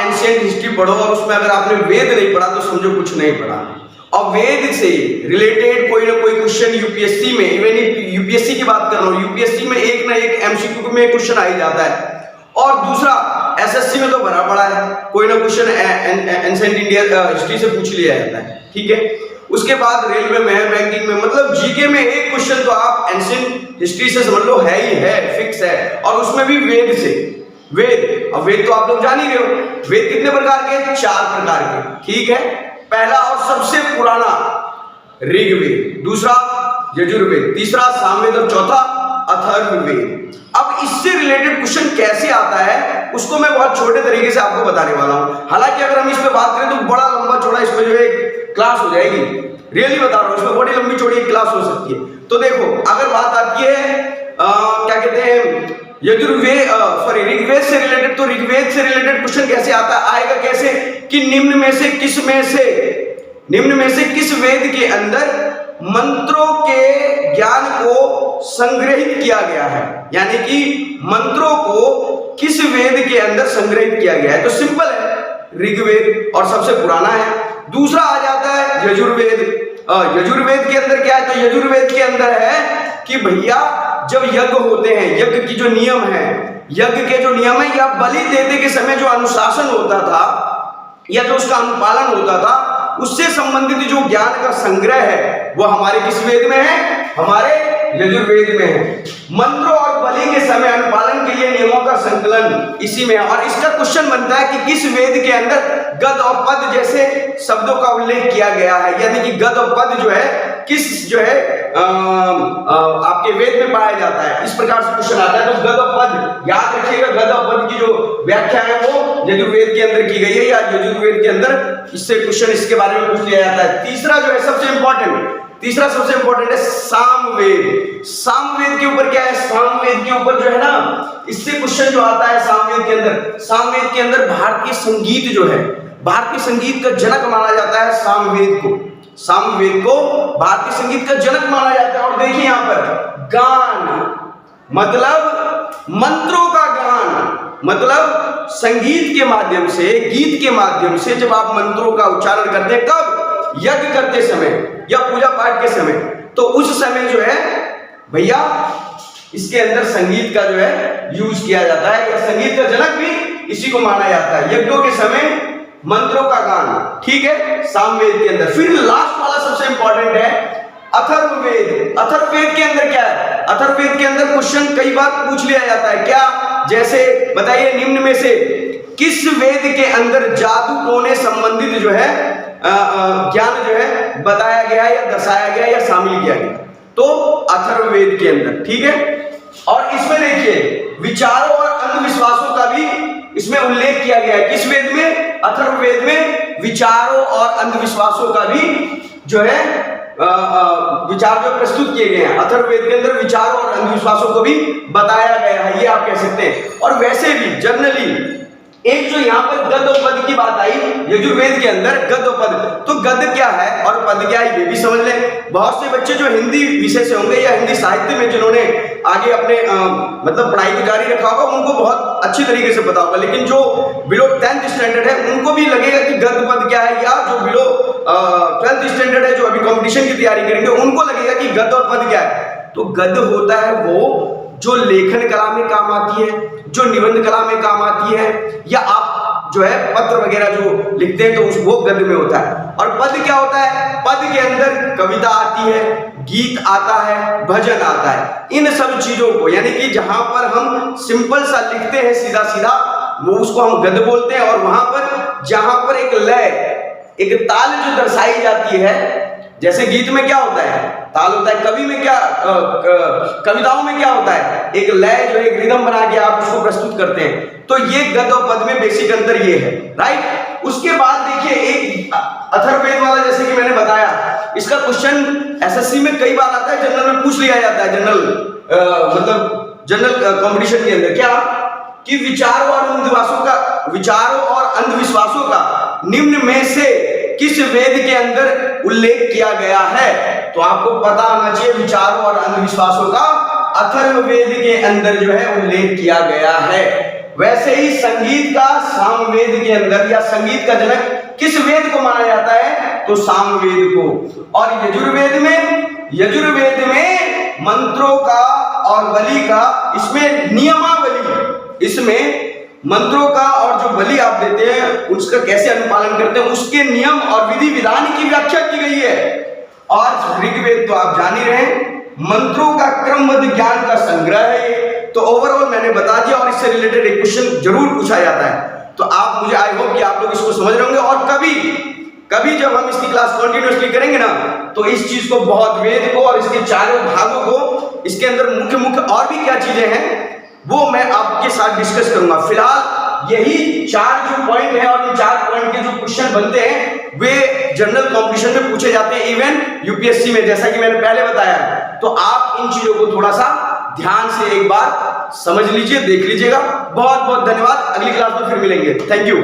Ancient history पढ़ो और उसमें अगर आपने वेद नहीं पढ़ा तो समझो कुछ नहीं पढ़ा। और वेद से रिलेटेड कोई ना कोई क्वेश्चन यूपीएससी में, इवन यूपीएससी की बात कर रहा हूँ, यूपीएससी में एक ना एक एमसीक्यू में क्वेश्चन आ ही जाता है। और दूसरा एसएससी में तो भरा पड़ा है, कोई ना क्वेश्चन एंशिएंट इंडिया हिस्ट्री से पूछ लिया जाता है, ठीक है। उसके बाद रेलवे में, बैंकिंग में, मतलब जीके में एक क्वेश्चन तो आप एंशिएंट हिस्ट्री से समझ लो है ही है, फिक्स है। और उसमें भी वेद से। वेद, अब वेद तो आप लोग जान ही रहे हो, वेद कितने प्रकार के? 4 प्रकार के, ठीक है। पहला और सबसे पुराना ऋग्वेद, दूसरा यजुर्वेद, तीसरा सामवेद और चौथा अथर्ववेद। अब इससे रिलेटेड क्वेश्चन कैसे आता है उसको मैं बहुत छोटे तरीके से आपको बताने वाला हूं। हालांकि अगर हम इस पे बात करें तो बड़ा लंबा चौड़ा इसमें जो है क्लास हो जाएगी, रियली बता रहा हूं, इसमें बड़ी लंबी चौड़ी एक क्लास हो सकती है। तो देखो, अगर बात आती है क्या कहते हैं यजुर्वेद, सॉरी ऋग्वेद से रिलेटेड, तो ऋग्वेद से रिलेटेड क्वेश्चन कैसे आता आएगा? कैसे कि निम्न में से किस वेद के अंदर मंत्रों के ज्ञान को संग्रहित किया गया है, यानी कि मंत्रों को किस वेद के अंदर संग्रहित किया गया है? तो सिंपल है, ऋग्वेद और सबसे पुराना है। दूसरा आ जाता है यजुर्वेद। यजुर्वेद के अंदर क्या है? तो यजुर्वेद के अंदर है कि भैया जब यज्ञ होते हैं, यज्ञ की जो नियम है, यज्ञ के जो नियम है, या बलि देने के समय जो अनुशासन होता था या जो उसका अनुपालन होता था, उससे संबंधित जो ज्ञान का संग्रह है वो हमारे किस वेद में है? हमारे यजुर्वेद में है। मंत्रों और बलि के समय अनुपालन के लिए नियमों का संकलन इसी में है। और इसका क्वेश्चन बनता है कि किस वेद के अंदर गद और पद जैसे शब्दों का उल्लेख किया गया है, यानी कि गद और पद जो है किस जो है आपके वेद में पाया जाता है। इस प्रकार से क्वेश्चन आता है। तो गद और पद याद रखिएगा, गद और पद की जो व्याख्या है वो यजुर्वेद के अंदर की गई है, या यजुर्वेद के अंदर इससे क्वेश्चन इसके बारे में पूछ लिया जाता है। तीसरा जो है सबसे इंपॉर्टेंट है सामवेद। सामवेद के ऊपर क्या है? सामवेद के ऊपर जो है ना, इससे क्वेश्चन जो आता है सामवेद के अंदर भारतीय संगीत जो है, भारतीय संगीत का जनक माना जाता है सामवेद को भारतीय संगीत का जनक माना जाता है। और देखिए यहां पर गान मतलब मंत्रों का गान, मतलब संगीत के माध्यम से, गीत के माध्यम से जब आप मंत्रों का उच्चारण करते हैं, कब? यज्ञ करते समय या पूजा पाठ के समय, तो उस समय जो है भैया इसके अंदर संगीत का जो है यूज किया जाता है, या संगीत का जनक भी इसी को माना जाता है। यज्ञों के समय मंत्रों का गान, ठीक है, सामवेद के अंदर। फिर लास्ट वाला सबसे इंपॉर्टेंट है अथर्ववेद। अथर्ववेद के अंदर क्या है? अथर्ववेद के अंदर क्वेश्चन कई बार पूछ लिया जाता है, क्या? जैसे बताइए, निम्न में से किस वेद के अंदर जादू टोने संबंधित जो है ज्ञान जो है बताया गया या दर्शाया गया या शामिल किया गया? तो अथर्ववेद के अंदर, ठीक है। और इसमें देखिए विचारों और अंधविश्वासों का भी इसमें उल्लेख किया गया है। किस वेद में? अथर्ववेद में विचारों और अंधविश्वासों का भी जो है विचार जो प्रस्तुत किए गए हैं, अथर्ववेद के अंदर विचारों और अंधविश्वासों को भी बताया गया है, ये आप कह सकते हैं। और वैसे भी जनरली एक जो यहाँ पर गद और पद की बात आई यजुर्वेद के अंदर, गद और पद, तो गद क्या है और पद क्या है ये भी समझ लें। बहुत से बच्चे जो हिंदी विषय से होंगे या हिंदी साहित्य में जिन्होंने आगे अपने मतलब पढ़ाई को जारी रखा होगा, उनको बहुत अच्छी तरीके से पता होगा। लेकिन जो बिलो 10th स्टैंडर्ड है उनको भी लगेगा कि गद पद क्या है, या जो बिलो 12th स्टैंडर्ड है जो अभी कॉम्पिटिशन की तैयारी करेंगे उनको लगेगा कि गद और पद क्या है। तो गद होता है वो जो लेखन कला में काम आती है, जो निबंध कला में काम आती है, या आप जो है पत्र वगैरह जो लिखते हैं तो वो गद में होता है। और पद क्या होता है? पद के अंदर कविता आती है, गीत आता है, भजन आता है। इन सब चीजों को, यानी कि जहां पर हम सिंपल सा लिखते हैं सीधा सीधा, वो उसको हम गद बोलते हैं। और वहां पर जहां पर एक लय, एक ताल जो दर्शाई जाती है, जैसे गीत में क्या होता है? ताल होता है। कवि में क्या, कविताओं में क्या होता है? एक लय जो है, एक रिदम बना के आप उसको प्रस्तुत करते हैं। तो ये गद और पद में बेसिक अंतर ये है, राइट। उसके बाद देखिए एक अथर्ववेद वाला, जैसे कि मैंने बताया, इसका क्वेश्चन एसएससी में कई बार आता है, जनरल में पूछ लिया जाता है, जनरल कंपटीशन के अंदर, क्या कि विचारों और अंधविश्वासों का निम्न में से किस वेद के अंदर उल्लेख किया गया है? तो आपको पता होना चाहिए विचारों और अंधविश्वासों का अथर्ववेद के अंदर जो है उल्लेख किया गया है। वैसे ही संगीत का सामवेद के अंदर या संगीत का जनक किस वेद को माना जाता है? तो सामवेद को। और यजुर्वेद में मंत्रों का और बलि का, इसमें नियमावली, इसमें मंत्रों का और जो बलि आप देते हैं उसका कैसे अनुपालन करते हैं, उसके नियम और विधि विधान की व्याख्या की गई है। और ऋग्वेद तो आप जान ही रहे हैं, मंत्रों का क्रमबद्ध ज्ञान का संग्रह है ये। तो ओवरऑल मैंने बता दिया, और इससे रिलेटेड एक क्वेश्चन जरूर पूछा जाता है। तो आप, मुझे आई होप कि आप लोग इसको समझ रहे होंगे, और कभी जब हम इसकी क्लास कंटिन्यूअसली करेंगे ना, तो इस चीज को, बहुत वेद को और इसके चारों भागों को, इसके अंदर मुख्य और भी क्या चीजें हैं वो मैं आपके साथ डिस्कस करूंगा। फिलहाल यही 4 जो पॉइंट है, और इन 4 पॉइंट के जो क्वेश्चन बनते हैं वे जनरल कॉम्पिटिशन में पूछे जाते हैं, इवन यूपीएससी में, जैसा कि मैंने पहले बताया। तो आप इन चीजों को थोड़ा सा ध्यान से एक बार समझ लीजिए, देख लीजिएगा। बहुत बहुत धन्यवाद, अगली क्लास में फिर मिलेंगे। Thank you.